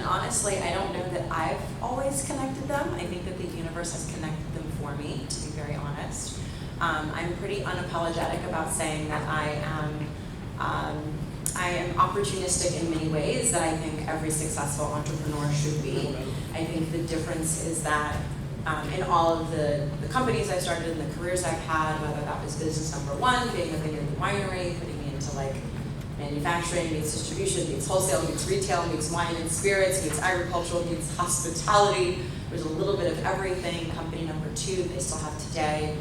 honestly, I don't know that I've always connected them. I think that the universe has connected them for me, to be very honest. I'm pretty unapologetic about saying that I am opportunistic in many ways that I think every successful entrepreneur should be. I think the difference is that in all of the companies I've started and the careers I've had, whether that was business number one, being a vineyard and winery, putting me into like manufacturing, meets distribution, meets wholesale, meets retail, meets wine and spirits, meets agricultural, meets hospitality. There's a little bit of everything. Company number two, they still have today,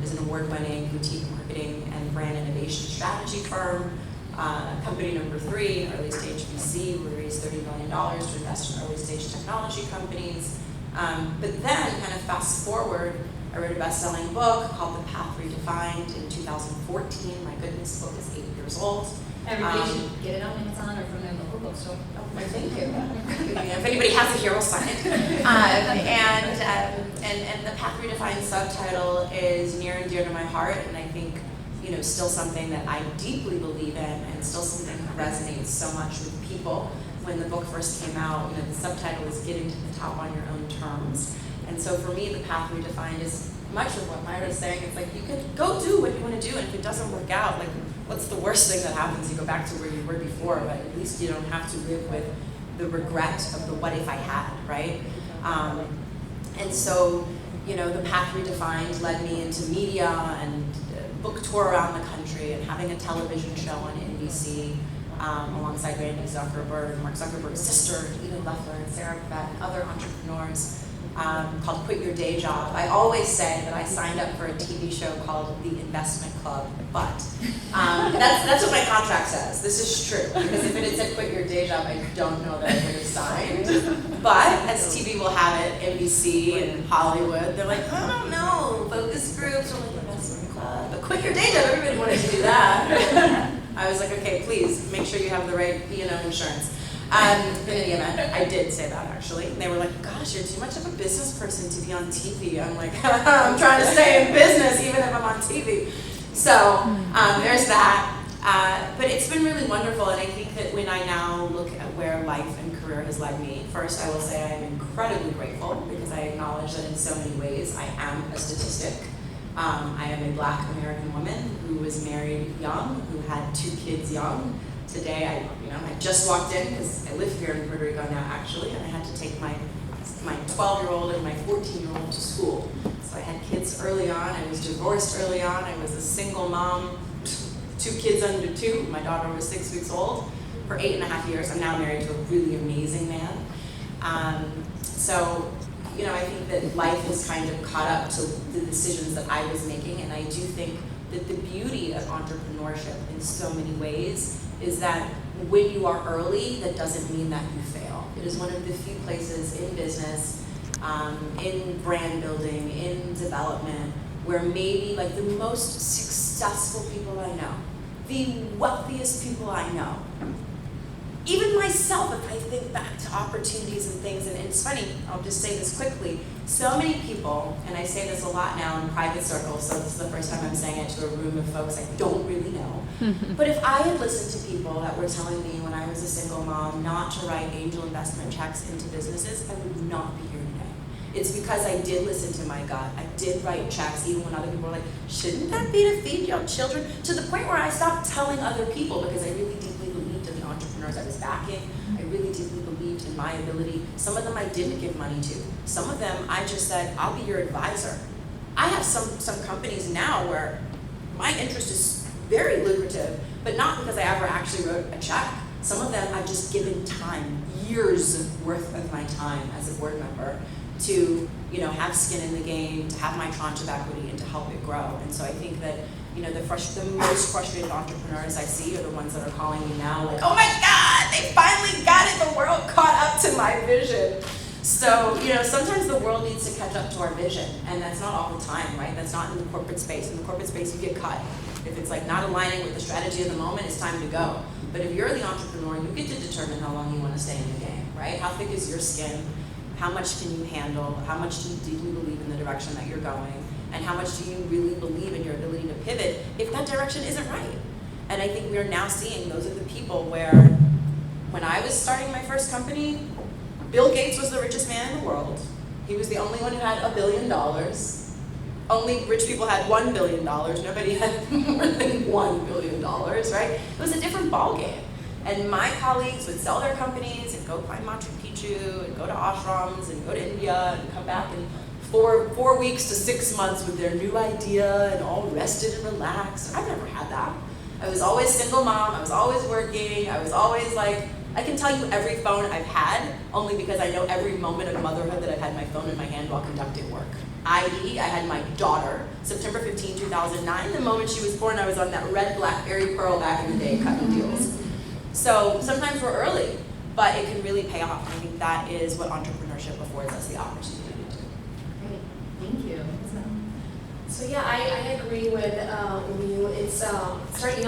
is an award-winning boutique marketing and brand innovation strategy firm. Company number three, early stage VC, we raised $30 million to invest in early stage technology companies. But then, kind of fast forward, I wrote a best-selling book called The Path Redefined in 2014. My goodness, the book is 8 years old. Everybody should get it on Amazon or from their local bookstore. Oh, thank you. If anybody has it here, we'll sign it. And The Path Redefined subtitle is near and dear to my heart, and I think, still something that I deeply believe in, and still something that resonates so much with people. When the book first came out, the subtitle is Getting to the Top on Your Own Terms. And so for me, The Path Redefined is much of what Mayra is saying. It's like, you can go do what you want to do, and if it doesn't work out, like, what's the worst thing that happens? You go back to where you were before, but at least you don't have to live with the regret of the what if I had, right? And so, The Path Redefined led me into media and book tour around the country and having a television show on NBC alongside Randy Zuckerberg, Mark Zuckerberg's sister, Eden Leffler, and Sarah Babette, and other entrepreneurs, called Quit Your Day Job. I always say that I signed up for a TV show called The Investment Club, but that's what my contract says. This is true, because if it had said Quit Your Day Job, I don't know that I would have signed. But as TV will have it, NBC and Hollywood, they're like, I don't know, focus groups or like Investment Club, but Quit Your Day Job, everybody wanted to do that. I was like, okay, please make sure you have the right insurance. In any event, I did say that actually. And they were like, gosh, you're too much of a business person to be on TV. I'm like, I'm trying to stay in business even if I'm on TV. So there's that. But it's been really wonderful, and I think that when I now look at where life and career has led me, first I will say I am incredibly grateful because I acknowledge that in so many ways I am a statistic. I am a Black American woman who was married young, who had 2 kids young. Today, I just walked in because I live here in Puerto Rico now, actually, and I had to take my 12-year-old and my 14-year-old to school. So I had kids early on. I was divorced early on. I was a single mom, 2 kids under 2. My daughter was 6 weeks old for 8.5 years. I'm now married to a really amazing man. So I think that life has kind of caught up to the decisions that I was making, and I do think that the beauty of entrepreneurship in so many ways is that when you are early, that doesn't mean that you fail. It is one of the few places in business, in brand building, in development, where maybe like the most successful people I know, the wealthiest people I know, even myself, if I think back to opportunities and things, and it's funny, I'll just say this quickly, so many people, and I say this a lot now in private circles, so this is the first time I'm saying it to a room of folks I don't really know, but if I had listened to people that were telling me when I was a single mom not to write angel investment checks into businesses, I would not be here today. It's because I did listen to my gut. I did write checks even when other people were like, shouldn't that be to feed young children? To the point where I stopped telling other people because I really deeply believed in the entrepreneurs I was backing. I really deeply believed in my ability. Some of them I didn't give money to. Some of them I just said, I'll be your advisor. I have some companies now where my interest is very lucrative, but not because I ever actually wrote a check. Some of them I've just given time, years worth of my time as a board member to have skin in the game, to have my tranche of equity, and to help it grow. And so I think that the most frustrated entrepreneurs I see are the ones that are calling me now like, oh my God, they finally got it, the world caught up to my vision. So, sometimes the world needs to catch up to our vision, and that's not all the time, right? That's not in the corporate space. In the corporate space, you get cut. If it's like not aligning with the strategy of the moment, it's time to go. But if you're the entrepreneur, you get to determine how long you want to stay in the game, right? How thick is your skin? How much can you handle? How much do you deeply believe in the direction that you're going? And how much do you really believe in your ability to pivot if that direction isn't right? And I think we're now seeing those are the people where When I was starting my first company, Bill Gates was the richest man in the world. He was the only one who had $1 billion. Only rich people had $1 billion. Nobody had more than $1 billion, right? It was a different ballgame. And my colleagues would sell their companies and go climb Machu Picchu and go to ashrams and go to India and come back in 4 weeks to 6 months with their new idea and all rested and relaxed. I've never had that. I was always single mom, I was always working, I was always like, I can tell you every phone I've had only because I know every moment of motherhood that I've had my phone in my hand while conducting work. I.e., I had my daughter, September 15, 2009, the moment she was born, I was on that red BlackBerry Pearl back in the day cutting deals. So sometimes we're early, but it can really pay off. I think that is what entrepreneurship affords us the opportunity to do. Great, thank you. So yeah, I agree with you. It's starting